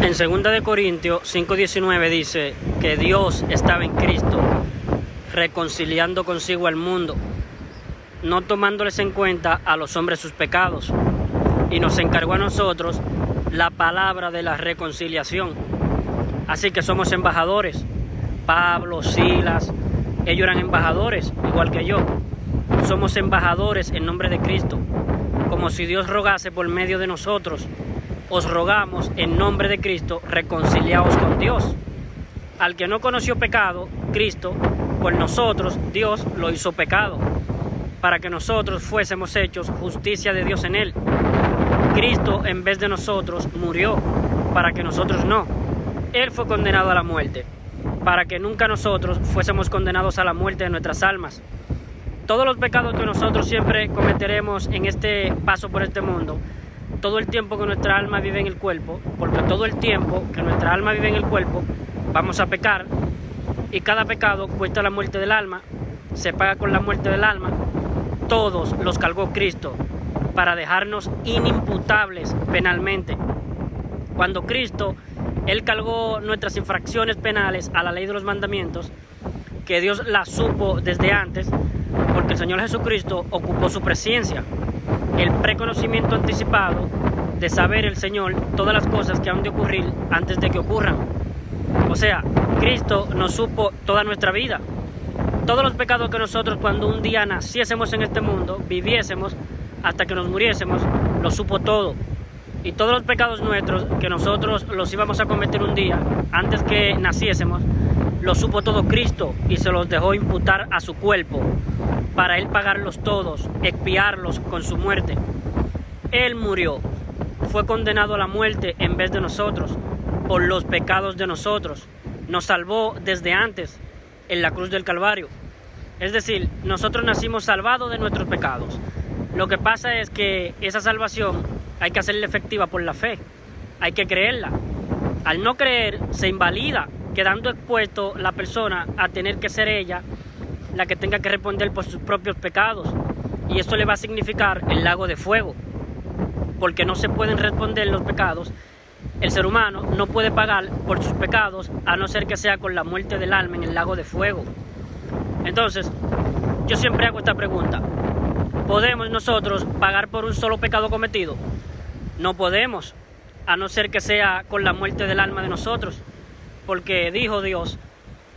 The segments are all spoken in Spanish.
En 2 Corintios 5:19 dice que Dios estaba en Cristo reconciliando consigo al mundo, no tomándoles en cuenta a los hombres sus pecados, y nos encargó a nosotros la palabra de la reconciliación. Así que somos embajadores. Pablo, Silas, ellos eran embajadores, igual que yo. Somos embajadores en nombre de Cristo. Como si Dios rogase por medio de nosotros, os rogamos en nombre de Cristo, reconciliaos con Dios. Al que no conoció pecado, Cristo, por nosotros, Dios lo hizo pecado, para que nosotros fuésemos hechos justicia de Dios en él. Cristo, en vez de nosotros, murió, para que nosotros no. Él fue condenado a la muerte, para que nunca nosotros fuésemos condenados a la muerte de nuestras almas. Todos los pecados que nosotros siempre cometeremos en este paso por este mundo, todo el tiempo que nuestra alma vive en el cuerpo, porque todo el tiempo que nuestra alma vive en el cuerpo, vamos a pecar, y cada pecado cuesta la muerte del alma, se paga con la muerte del alma. Todos los cargó Cristo para dejarnos inimputables penalmente. Cuando Cristo, Él cargó nuestras infracciones penales a la ley de los mandamientos, que Dios las supo desde antes, porque el Señor Jesucristo ocupó su presencia, el preconocimiento anticipado de saber el Señor todas las cosas que han de ocurrir antes de que ocurran. O sea, Cristo nos supo toda nuestra vida. Todos los pecados que nosotros cuando un día naciésemos en este mundo, viviésemos hasta que nos muriésemos, lo supo todo. Y todos los pecados nuestros que nosotros los íbamos a cometer un día antes que naciésemos, lo supo todo Cristo y se los dejó imputar a su cuerpo para Él pagarlos todos, expiarlos con su muerte. Él murió, fue condenado a la muerte en vez de nosotros, por los pecados de nosotros. Nos salvó desde antes en la cruz del Calvario. Es decir, nosotros nacimos salvados de nuestros pecados. Lo que pasa es que esa salvación hay que hacerla efectiva por la fe, hay que creerla. Al no creer, se invalida, quedando expuesto la persona a tener que ser ella la que tenga que responder por sus propios pecados. Y esto le va a significar el lago de fuego, porque no se pueden responder los pecados. El ser humano no puede pagar por sus pecados a no ser que sea con la muerte del alma en el lago de fuego. Entonces, yo siempre hago esta pregunta: ¿podemos nosotros pagar por un solo pecado cometido? No podemos, a no ser que sea con la muerte del alma de nosotros, porque dijo Dios: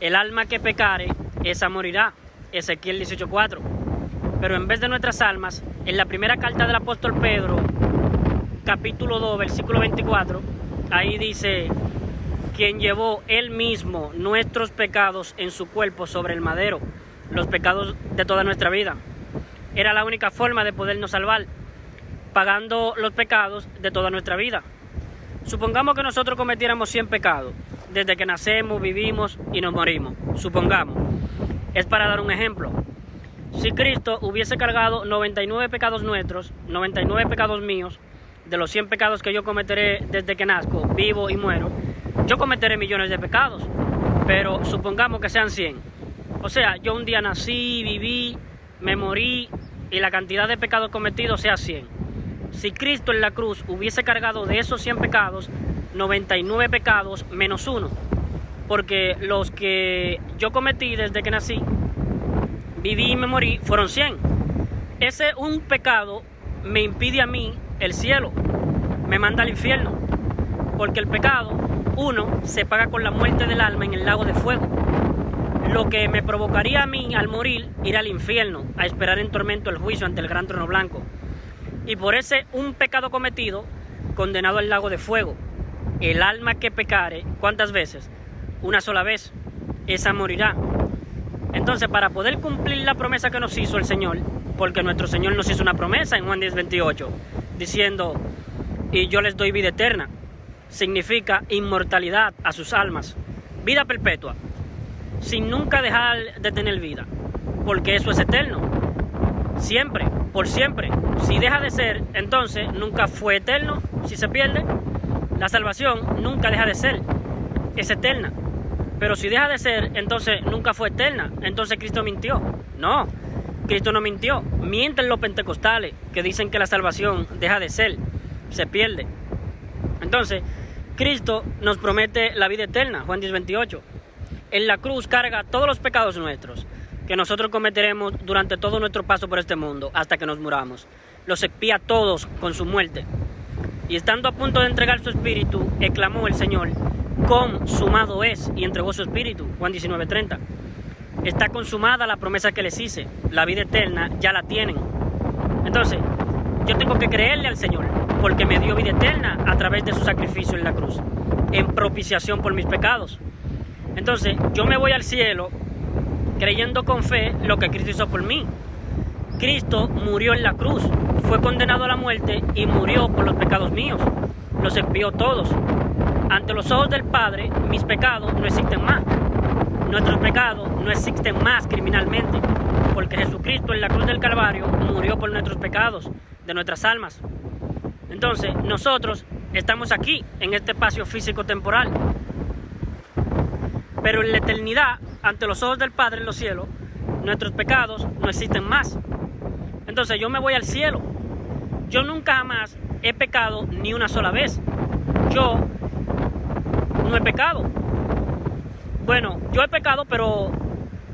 el alma que pecare, esa morirá. Ezequiel 18:4. Pero en vez de nuestras almas, en la primera carta del apóstol Pedro, capítulo 2, versículo 24, ahí dice: quien llevó él mismo nuestros pecados en su cuerpo sobre el madero, los pecados de toda nuestra vida. Era la única forma de podernos salvar, pagando los pecados de toda nuestra vida. Supongamos que nosotros cometiéramos 100 pecados, desde que nacemos, vivimos y nos morimos. Supongamos. Es para dar un ejemplo. Si Cristo hubiese cargado 99 pecados nuestros, 99 pecados míos, de los 100 pecados que yo cometeré desde que nazco, vivo y muero, yo cometeré millones de pecados, pero supongamos que sean 100. O sea, yo un día nací, viví, me morí y la cantidad de pecados cometidos sea 100. Si Cristo en la cruz hubiese cargado de esos 100 pecados, 99 pecados menos 1, porque los que yo cometí desde que nací, viví y me morí, fueron 100. Ese un pecado me impide a mí el cielo, me manda al infierno, porque el pecado, uno, se paga con la muerte del alma en el lago de fuego, lo que me provocaría a mí al morir ir al infierno, a esperar en tormento el juicio ante el gran trono blanco. Y por ese un pecado cometido, condenado al lago de fuego. El alma que pecare, ¿cuántas veces? Una sola vez, esa morirá. Entonces, para poder cumplir la promesa que nos hizo el Señor, porque nuestro Señor nos hizo una promesa en Juan 10:28, diciendo: y yo les doy vida eterna, significa inmortalidad a sus almas, vida perpetua, sin nunca dejar de tener vida, porque eso es eterno, siempre, por siempre. Si deja de ser, entonces nunca fue eterno. Si se pierde, la salvación nunca deja de ser, es eterna. Pero si deja de ser, entonces nunca fue eterna. Entonces Cristo mintió. No, Cristo no mintió. Mienten los pentecostales que dicen que la salvación deja de ser, se pierde. Entonces, Cristo nos promete la vida eterna, Juan 10:28. En la cruz carga todos los pecados nuestros que nosotros cometeremos durante todo nuestro paso por este mundo hasta que nos muramos. Los expía todos con su muerte. Y estando a punto de entregar su espíritu, exclamó el Señor: consumado es, y entregó su espíritu, Juan 19:30. Está consumada la promesa que les hice, la vida eterna ya la tienen. Entonces, yo tengo que creerle al Señor, porque me dio vida eterna a través de su sacrificio en la cruz, en propiciación por mis pecados. Entonces, yo me voy al cielo creyendo con fe lo que Cristo hizo por mí. Cristo murió en la cruz, fue condenado a la muerte y murió por los pecados míos. Los expió todos. Ante los ojos del Padre, mis pecados no existen más. Nuestros pecados no existen más criminalmente, porque Jesucristo en la cruz del Calvario murió por nuestros pecados, de nuestras almas. Entonces, nosotros estamos aquí, en este espacio físico-temporal. Pero en la eternidad, ante los ojos del Padre en los cielos, nuestros pecados no existen más. Entonces yo me voy al cielo. Yo nunca jamás he pecado ni una sola vez. Yo no he pecado. Bueno, yo he pecado, pero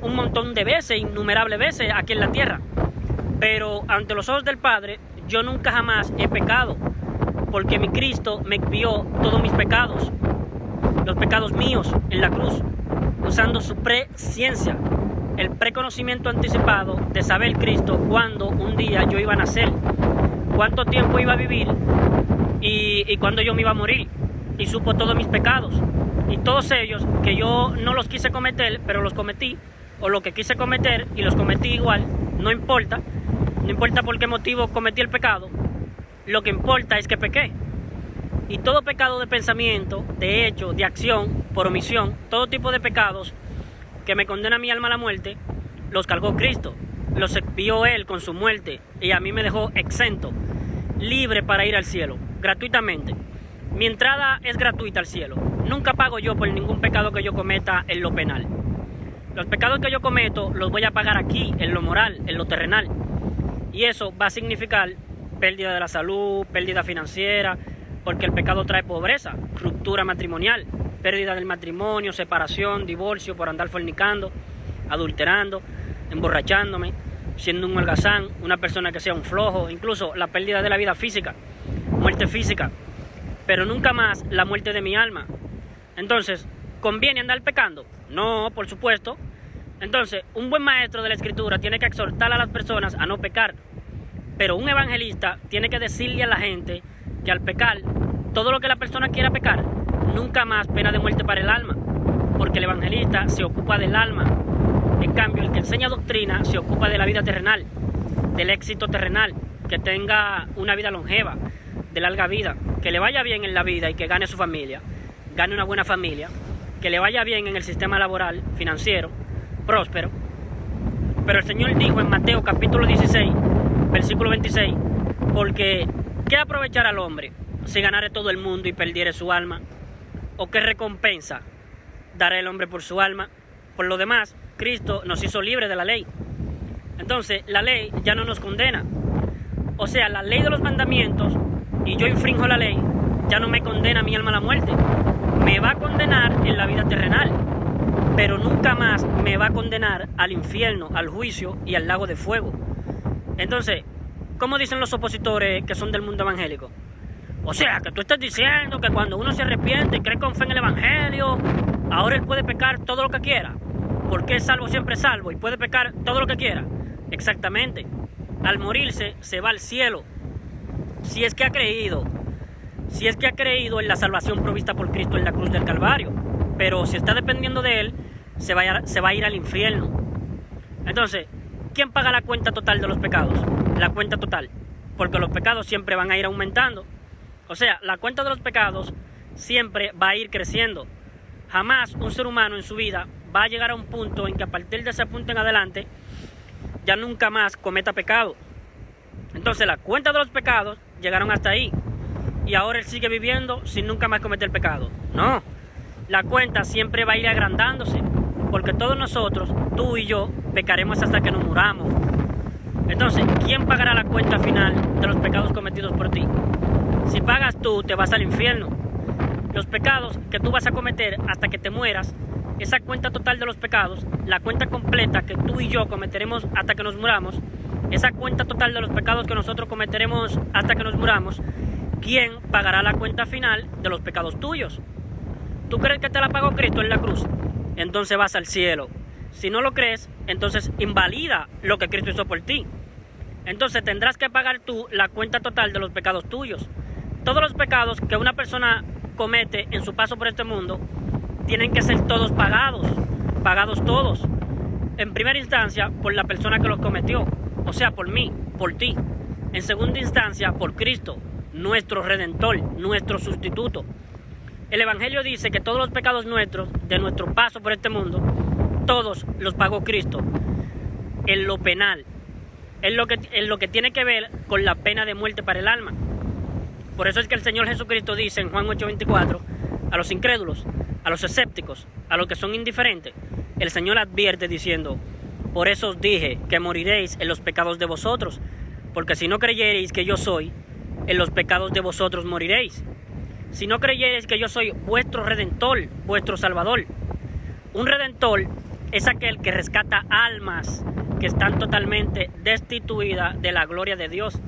un montón de veces, innumerables veces aquí en la tierra. Pero ante los ojos del Padre, yo nunca jamás he pecado, porque mi Cristo me expió todos mis pecados, los pecados míos en la cruz, usando su presciencia, el preconocimiento anticipado de saber Cristo cuándo un día yo iba a nacer, cuánto tiempo iba a vivir y cuándo yo me iba a morir. Y supo todos mis pecados y todos ellos que yo no los quise cometer, pero los cometí, o lo que quise cometer y los cometí igual. No importa por qué motivo cometí el pecado, lo que importa es que pequé. Y todo pecado de pensamiento, de hecho, de acción, por omisión, todo tipo de pecados que me condena mi alma a la muerte, los cargó Cristo, los expió Él con su muerte y a mí me dejó exento, libre para ir al cielo, gratuitamente. Mi entrada es gratuita al cielo. Nunca pago yo por ningún pecado que yo cometa en lo penal. Los pecados que yo cometo los voy a pagar aquí, en lo moral, en lo terrenal. Y eso va a significar pérdida de la salud, pérdida financiera, porque el pecado trae pobreza, ruptura matrimonial, pérdida del matrimonio, separación, divorcio por andar fornicando, adulterando, emborrachándome, siendo un holgazán, una persona que sea un flojo, incluso la pérdida de la vida física, muerte física, pero nunca más la muerte de mi alma. Entonces, ¿conviene andar pecando? No, por supuesto. Entonces, un buen maestro de la Escritura tiene que exhortar a las personas a no pecar, pero un evangelista tiene que decirle a la gente que al pecar, todo lo que la persona quiera pecar, nunca más pena de muerte para el alma, porque el evangelista se ocupa del alma. En cambio, el que enseña doctrina se ocupa de la vida terrenal, del éxito terrenal, que tenga una vida longeva, de larga vida, que le vaya bien en la vida y que gane su familia, gane una buena familia, que le vaya bien en el sistema laboral, financiero, próspero. Pero el Señor dijo en Mateo capítulo 16, versículo 26, porque ¿qué aprovechará al hombre si ganare todo el mundo y perdiere su alma? ¿O qué recompensa dará el hombre por su alma? Por lo demás, Cristo nos hizo libres de la ley. Entonces, la ley ya no nos condena. O sea, la ley de los mandamientos, y yo infrinjo la ley, ya no me condena mi alma a la muerte. Me va a condenar en la vida terrenal, pero nunca más me va a condenar al infierno, al juicio y al lago de fuego. Entonces, ¿cómo dicen los opositores que son del mundo evangélico? O sea, que tú estás diciendo que cuando uno se arrepiente y cree con fe en el evangelio, ahora él puede pecar todo lo que quiera, porque es salvo siempre salvo y puede pecar todo lo que quiera. Exactamente. Al morirse se va al cielo, si es que ha creído en la salvación provista por Cristo en la cruz del Calvario. Pero si está dependiendo de él, se va a ir al infierno. Entonces, ¿quién paga la cuenta total de los pecados? La cuenta total, porque los pecados siempre van a ir aumentando. O sea, la cuenta de los pecados siempre va a ir creciendo. Jamás un ser humano en su vida va a llegar a un punto en que a partir de ese punto en adelante ya nunca más cometa pecado. Entonces la cuenta de los pecados llegaron hasta ahí y ahora él sigue viviendo sin nunca más cometer pecado. No, la cuenta siempre va a ir agrandándose, porque todos nosotros, tú y yo, pecaremos hasta que nos muramos. Entonces, ¿quién pagará la cuenta final de los pecados cometidos por ti? Si pagas tú, te vas al infierno. los pecados que tú vas a cometer hasta que te mueras, esa cuenta total de los pecados, la cuenta completa que tú y yo cometeremos hasta que nos muramos, esa cuenta total de los pecados que nosotros cometeremos hasta que nos muramos, ¿quién pagará la cuenta final de los pecados tuyos? ¿Tú crees que te la pagó Cristo en la cruz? Entonces vas al cielo. Si no lo crees, entonces invalida lo que Cristo hizo por ti. Entonces tendrás que pagar tú la cuenta total de los pecados tuyos. Todos los pecados que una persona comete en su paso por este mundo tienen que ser todos pagados todos. En primera instancia, por la persona que los cometió, o sea, por mí, por ti. En segunda instancia, por Cristo, nuestro Redentor, nuestro sustituto. El Evangelio dice que todos los pecados nuestros, de nuestro paso por este mundo, todos los pagó Cristo. En lo penal, en lo que tiene que ver con la pena de muerte para el alma. Por eso es que el Señor Jesucristo dice en Juan 8:24, a los incrédulos, a los escépticos, a los que son indiferentes, el Señor advierte diciendo: por eso os dije que moriréis en los pecados de vosotros, porque si no creyereis que yo soy, en los pecados de vosotros moriréis. Si no creyereis que yo soy vuestro Redentor, vuestro Salvador. Un Redentor es aquel que rescata almas que están totalmente destituidas de la gloria de Dios,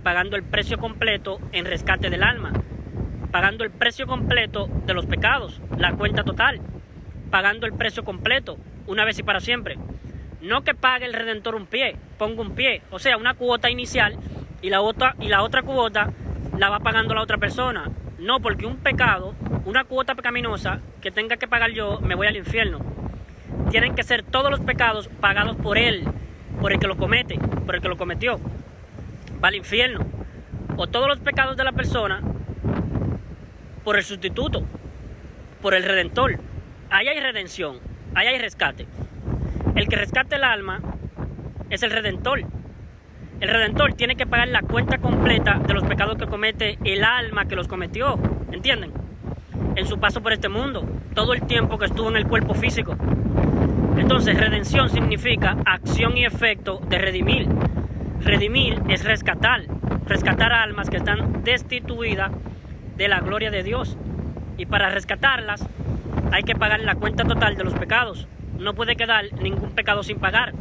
pagando el precio completo en rescate del alma, pagando el precio completo de los pecados, la cuenta total, pagando el precio completo, una vez y para siempre. No que pague el Redentor un pie, ponga un pie, o sea, una cuota inicial y la otra cuota la va pagando la otra persona. No, porque un pecado, una cuota pecaminosa que tenga que pagar yo, me voy al infierno. Tienen que ser todos los pecados pagados por él, por el que lo comete, por el que lo cometió. Va al infierno. O todos los pecados de la persona por el sustituto, por el Redentor. Ahí hay redención, ahí hay rescate. El que rescate el alma es el Redentor. El Redentor tiene que pagar la cuenta completa de los pecados que comete el alma que los cometió, ¿entienden? En su paso por este mundo, todo el tiempo que estuvo en el cuerpo físico. Entonces, redención significa acción y efecto de redimir. Redimir es rescatar almas que están destituidas de la gloria de Dios. Y para rescatarlas hay que pagar la cuenta total de los pecados. No puede quedar ningún pecado sin pagar.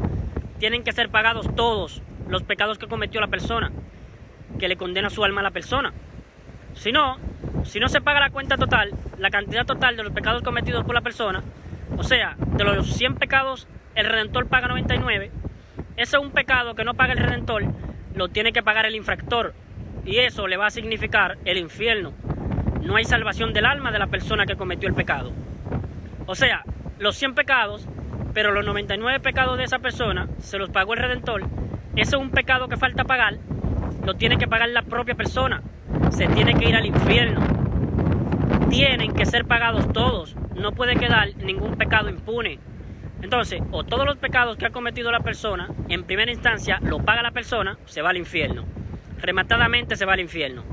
Tienen que ser pagados todos los pecados que cometió la persona, que le condena su alma a la persona. Si no se paga la cuenta total, la cantidad total de los pecados cometidos por la persona, o sea, de los 100 pecados, el Redentor paga 99, ese es un pecado que no paga el Redentor, lo tiene que pagar el infractor, y eso le va a significar el infierno. No hay salvación del alma de la persona que cometió el pecado. O sea, los 100 pecados, pero los 99 pecados de esa persona se los pagó el Redentor. Ese es un pecado que falta pagar, lo tiene que pagar la propia persona. Se tiene que ir al infierno. Tienen que ser pagados todos. No puede quedar ningún pecado impune. Entonces, o todos los pecados que ha cometido la persona, en primera instancia lo paga la persona, se va al infierno. Rematadamente se va al infierno.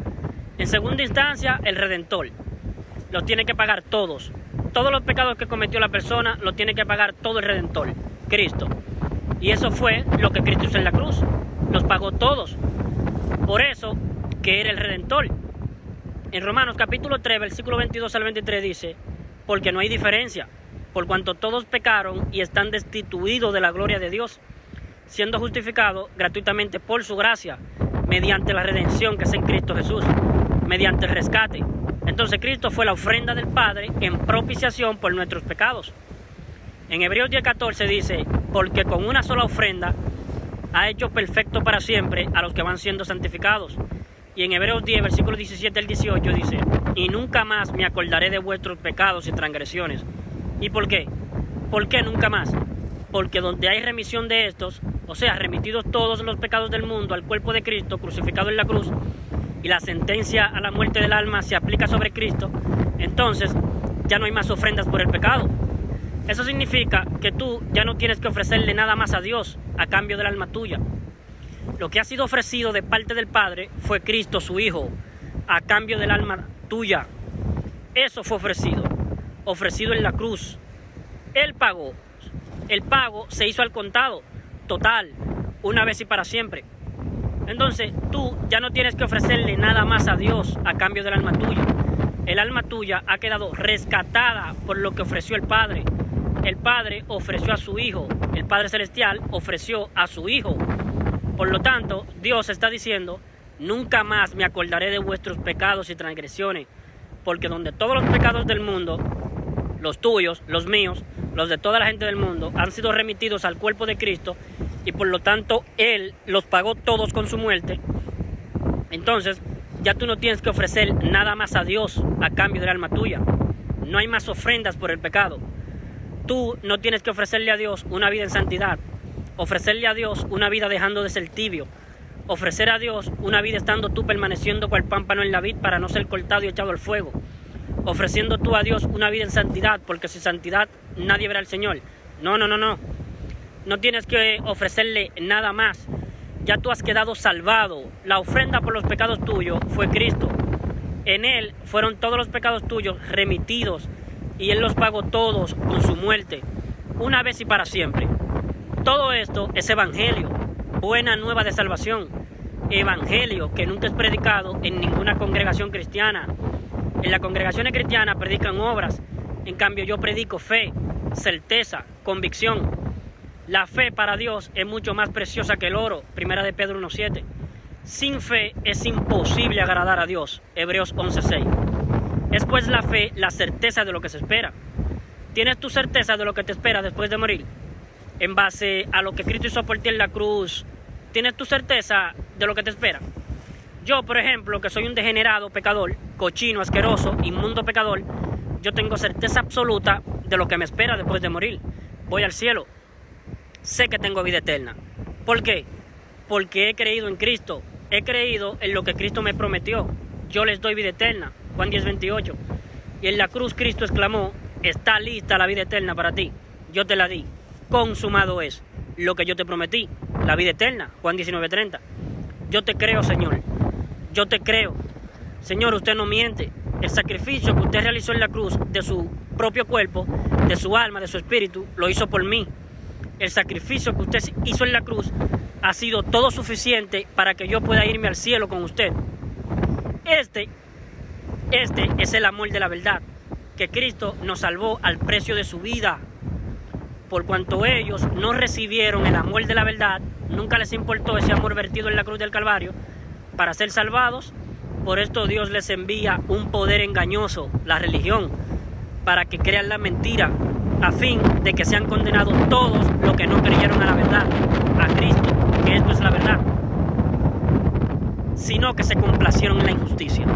En segunda instancia, el Redentor. Los tiene que pagar todos. Todos los pecados que cometió la persona, lo tiene que pagar todo el Redentor, Cristo. Y eso fue lo que Cristo hizo en la cruz. Los pagó todos. Por eso que era el Redentor. En Romanos capítulo 3, versículo 22 al 23 dice: porque no hay diferencia, por cuanto todos pecaron y están destituidos de la gloria de Dios, siendo justificados gratuitamente por su gracia, mediante la redención que es en Cristo Jesús, mediante el rescate. Entonces Cristo fue la ofrenda del Padre en propiciación por nuestros pecados. En Hebreos 10:14 dice: porque con una sola ofrenda ha hecho perfecto para siempre a los que van siendo santificados. Y en Hebreos 10, versículos 17 al 18 dice: y nunca más me acordaré de vuestros pecados y transgresiones. ¿Y por qué? ¿Por qué nunca más? Porque donde hay remisión de estos, o sea, remitidos todos los pecados del mundo al cuerpo de Cristo crucificado en la cruz, y la sentencia a la muerte del alma se aplica sobre Cristo, entonces ya no hay más ofrendas por el pecado. Eso significa que tú ya no tienes que ofrecerle nada más a Dios a cambio del alma tuya. Lo que ha sido ofrecido de parte del Padre fue Cristo, su Hijo, a cambio del alma tuya. Eso fue ofrecido en la cruz. Él pagó. El pago se hizo al contado, total, una vez y para siempre. Entonces tú ya no tienes que ofrecerle nada más a Dios a cambio del alma tuya. El alma tuya ha quedado rescatada por lo que ofreció el Padre. El Padre ofreció a su Hijo. El Padre Celestial ofreció a su Hijo. Por lo tanto, Dios está diciendo: nunca más me acordaré de vuestros pecados y transgresiones, porque donde todos los pecados del mundo, los tuyos, los míos, los de toda la gente del mundo, han sido remitidos al cuerpo de Cristo, y por lo tanto Él los pagó todos con su muerte, entonces ya tú no tienes que ofrecer nada más a Dios a cambio del alma tuya. No hay más ofrendas por el pecado. Tú no tienes que ofrecerle a Dios una vida en santidad, ofrecerle a Dios una vida dejando de ser tibio, ofrecer a Dios una vida estando tú permaneciendo cual pámpano en la vid para no ser cortado y echado al fuego, ofreciendo tú a Dios una vida en santidad, porque sin santidad nadie verá al Señor. No tienes que ofrecerle nada más. Ya tú has quedado salvado. La ofrenda por los pecados tuyos fue Cristo. En Él fueron todos los pecados tuyos remitidos, y Él los pagó todos con su muerte, una vez y para siempre. Todo esto es evangelio, buena nueva de salvación, evangelio que nunca es predicado en ninguna congregación cristiana. En las congregaciones cristianas predican obras, en cambio yo predico fe, certeza, convicción. La fe para Dios es mucho más preciosa que el oro, 1 de Pedro 1:7. Sin fe es imposible agradar a Dios, Hebreos 11:6. Es pues la fe la certeza de lo que se espera. ¿Tienes tu certeza de lo que te espera después de morir? En base a lo que Cristo hizo por ti en la cruz, ¿tienes tu certeza de lo que te espera? Yo, por ejemplo, que soy un degenerado pecador, cochino, asqueroso, inmundo pecador, yo tengo certeza absoluta de lo que me espera después de morir. Voy al cielo. Sé que tengo vida eterna. ¿Por qué? Porque he creído en Cristo. He creído en lo que Cristo me prometió. Yo les doy vida eterna. Juan 10:28. Y en la cruz Cristo exclamó: está lista la vida eterna para ti. Yo te la di. Consumado es lo que yo te prometí, la vida eterna. Juan 19:30. Yo te creo, Señor. Yo te creo. Señor, usted no miente. El sacrificio que usted realizó en la cruz de su propio cuerpo, de su alma, de su espíritu, lo hizo por mí. El sacrificio que usted hizo en la cruz ha sido todo suficiente para que yo pueda irme al cielo con usted. Este es el amor de la verdad, que Cristo nos salvó al precio de su vida. Por cuanto ellos no recibieron el amor de la verdad, nunca les importó ese amor vertido en la cruz del Calvario para ser salvados. Por esto Dios les envía un poder engañoso, la religión, para que crean la mentira, a fin de que sean condenados todos los que no creyeron a la verdad, a Cristo, que esto es la verdad, sino que se complacieron en la injusticia.